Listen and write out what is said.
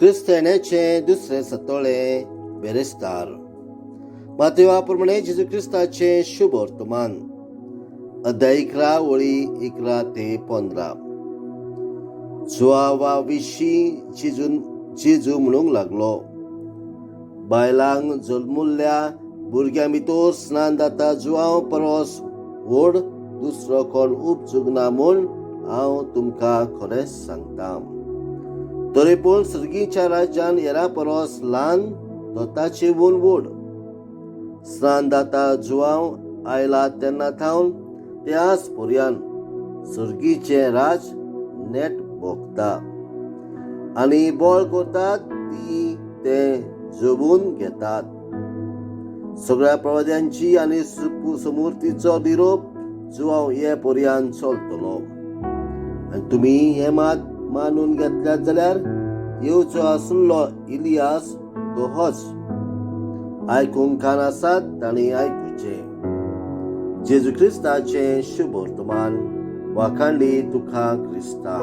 क्रिस्तानाचे दुसरे सतोळे बेरेस्तार. मातेवाप्रमाणे जेजू ख्रिस्ताचे शुभ वर्तमान. अध्याय 11 वळी 11 ते 15. जुआवा विशीं जेजू म्हणूंक लागलो, बायलांक जल्मुल्ल्या भुरग्यां भितर स्नान जाता जुआव परस व्हड दुसरो कोण उपजूंक ना म्हूण हांव तुमकां खरेंच सांगता. तरी पूण सर्गीच्या राज्यान हेरा परस ल्हान तो ताचे वून व्हड. स्नान जाता जुआव आयला तेन्ना थावन ते आज पर्यंत सर्गीचे राज नेट भोगता आनी बोळ करतात ती ते जगून घेतात. सगळ्या प्रवाद्यांची आनी समूर्तीचो निरोप जुआव हे पर्यंत चलतलो. आनी तुमी हे मात मानून घेतल्यात जाल्यार येवचो आसलो इलियास तो होच. आयकूंक कान आसात तांणी आयकुचे. जेजू ख्रिस्ताचे शुभ वर्तमान. वाखाणली तुका क्रिस्ता.